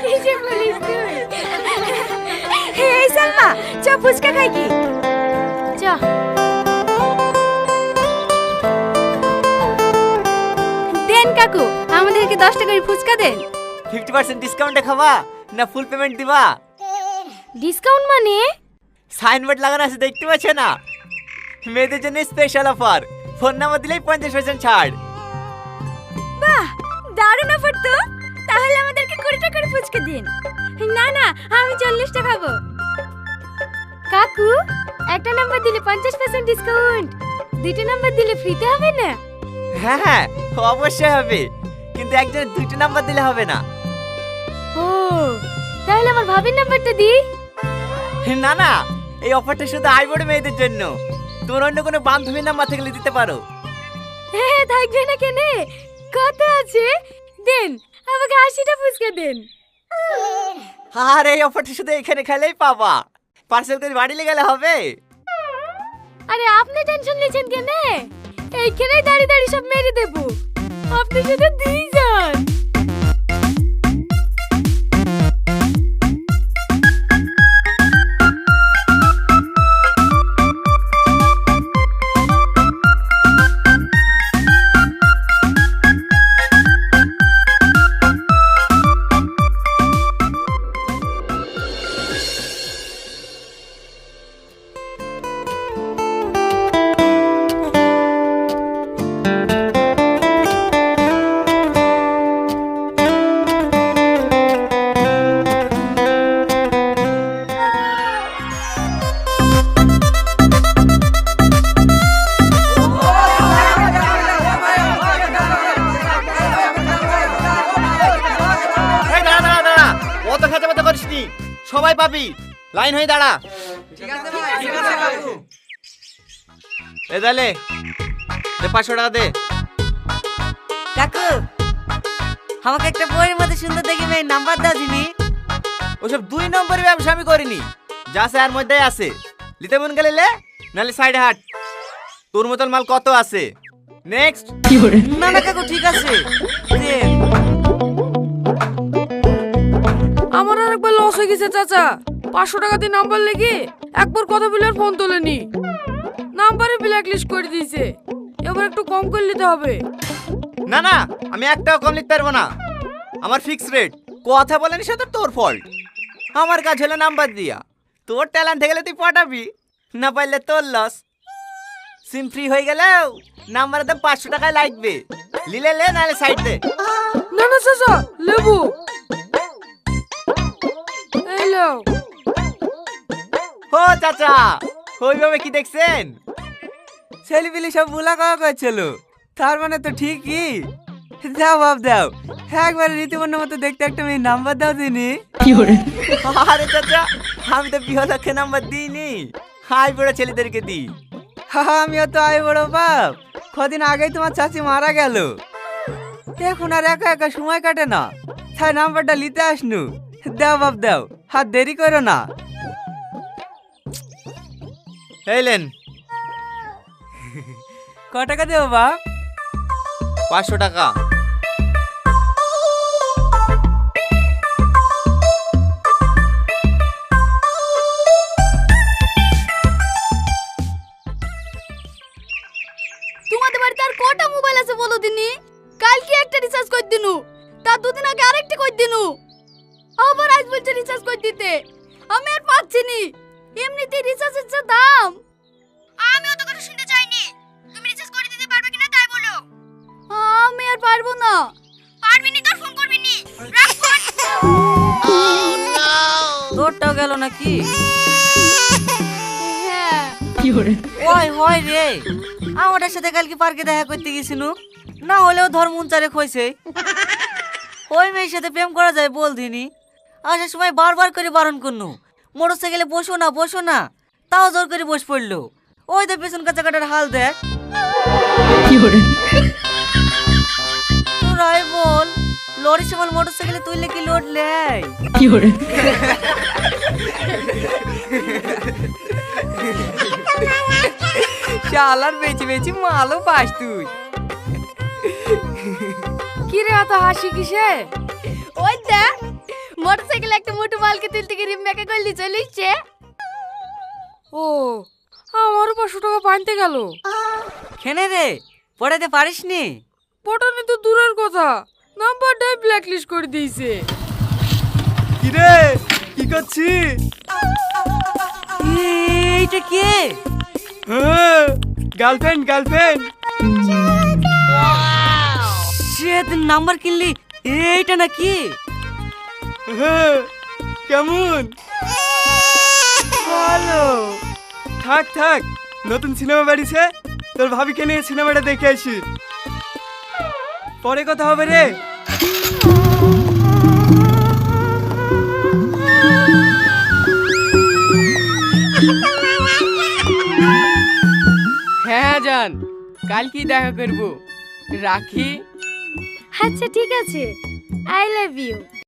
কি যে বলিস তুই? এই সালমা, চ ফুচকা খাই কি? চ। দেন কাকু, আমাদেরকে 10 টাকার ফুচকা দেন। 50% ডিসকাউন্টে খাবা না ফুল পেমেন্ট দিবা? ডিসকাউন্ট মানে? সাইনবোর্ড লাগানো আছে দেখতে পাচ্ছ না? মেয়েদের জন্য স্পেশাল অফার, ফোন নাম্বার দিলেই 50% ছাড়। বাহ, দারুণ অফার তো। তাহলে আমাদেরকে 20 টাকার ফুচকা দিন। না না, আমি 40 টাকা খাবো। কাকু, একটা নাম্বার দিলে 50% ডিসকাউন্ট, দুটো নাম্বার দিলে ফ্রিতে হবে না? হ্যাঁ হ্যাঁ, অবশ্যই হবে, কিন্তু একজনের 2টা নাম্বার দিলে হবে না। ও, তাহলে আমার ভাবির নাম্বারটা দি। না না, এই অফারটা শুধু আইবড় মেয়েদের জন্য। তোমার অন্য কোনো বান্ধবীর নাম্বার থাকলে দিতে পারো। হ্যাঁ, থাকবে না কেন? কত আছে? দেন, আমাকে 80টা ফুচকা দেন। আর এই অফারটা শুধু এখানে খেলেই পাবা, পার্সেল করে বাড়ি নিয়ে গেলে হবে। আরে আপনি টেনশন নিয়েছেন কেন? এইখানেই দাঁড়িয়ে দাঁড়িয়ে সব মেরে দেবো। আপনি শুধু দিয়ে যান। সবাই পাবি, লাইন হয়ে দাঁড়া। এ দালে, 500 টাকা দে। কাকু, আমাকে একটা বইয়ের মধ্যে সুন্দর দেখে মেয়ে নাম্বার দাও দিনি। ওসব 2 নম্বরের ব্যবসা আমি করিনি, যা আছে আর মধ্যেই আছে। লিতে মন গেলে লে, নালে সাইডে হাট। তোর মতন মাল কত আছে। নেক্সট। না না কাকু, ঠিক আছে। আমার আরেকবার লস হয়ে গেছে চাচা। 500 টাকা দিয়ে নাম্বার লেগে একবার কথা বলে আর ফোন তোলেনি, নাম্বারে ব্ল্যাক লিস্ট করে দিয়েছে। এবার একটু কম করে নিতে হবে। না না, আমি একটাও কম লিখতে পারবো না, আমার ফিক্স রেট। কথা বলেনি সে তো তোর ফল্ট। আমার কাজ হলো নাম্বার দিয়া, তোর ট্যালেন্ট থেকে গেলে তুই পটাবি, না পারলে তোর লস। সিম ফ্রি হয়ে গেলেও নাম্বারে তো 500 টাকায় লাগবে। লিলে লে, নাহলে সাইড দে। না না চাচা, লেবু এই লাও। ও চাচা, ওইভাবে কি দেখছেন? ছেলেপিলি সব বুলা খাওয়া করছিল, তার মানে তো ঠিকই। দাও বাপ দাও, একবারে রীতিমন্যর মতো দেখতে একটা মেয়ে নাম্বার দাও দিনি। আরে চাচা, আমি তো বিহলক্ষে নাম্বার দিইনি, হাই বড় ছেলেদেরকে দিই। আমিও তো আই বড় বাপ, কদিন আগেই তোমার চাচি মারা গেল। এখন আর একা একা সময় কাটে না, তাই নাম্বারটা নিতে আসনু। দাও বাপ দাও, হাত দেরি করো না। এলেন, ক টাকা দেব বাপ? 500 টাকা। তোমাদের বাড়িতে আর কটা মোবাইল আছে বলো দিনি? কালকে একটা রিচার্জ করে দিনু, তার 2 দিন আগে আরেকটা করে দিনু, আবার আজ বলছে রিচার্জ করে দিতে। আমি আর পাচ্ছি নি, এমনিতেই রিচার্জের যা দাম। আমি অত কথা শুনতে চাইনি, তুমি রিচার্জ করে দিতে পারবে কিনা তাই বলো। আমি আর পারবো না। পারবি নি তোর ফোন করবি নি, রাখ ফোন। তোরটাও গেল নাকি? হ্যাঁ। ওই হয় রে, আমাদের সাথে কালকে পার্কে দেখা করতে গেছিনু, না হলেও ধর মন চারে কইছে ওই মেয়ের সাথে প্রেম করা যায় বল দিনি। আসার সময় বারবার করে বারণ করনু, মোটরসাইকেলে বসো না বসো না, তাও জোর করে বস পড়লো। ওই তো পেছন কাঁচা কাটার হাল দেখ। তোরাই বল, লরির সময় মোটরসাইকেলে তুললে কি লোড লেয়? শালার বেঁচে বেঁচে মালও পাস তুই। কি রে এত হাসি কিসে? ওই দেখ মোটরসাইকেল একটা মোটু মালকে তুলতে গিয়ে রিম্মাকে গল্লি চলে এসছে। ও আমারও 500 টাকা পাইতে গেল। কেনে রে, পড়াতে পারিস নি? পটানি তো দূরের কথা, নাম্বারটাই ব্ল্যাক লিস্ট করে দিয়েছে। কি রে কি করছি? এইটা কে? Girlfriend girlfriend. সে নাম্বার কিনলি, এইটা নাকি? কেমন? ভালো। থাক থাক, নতুন সিনেমা বেরিয়েছে, তোর ভাবিকে নিয়ে সিনেমাটা দেখে আসি, পরে কথা হবে রে। হ্যাঁ জান, কালকে দেখা করব, রাখি। আচ্ছা ঠিক আছে, আই লাভ ইউ।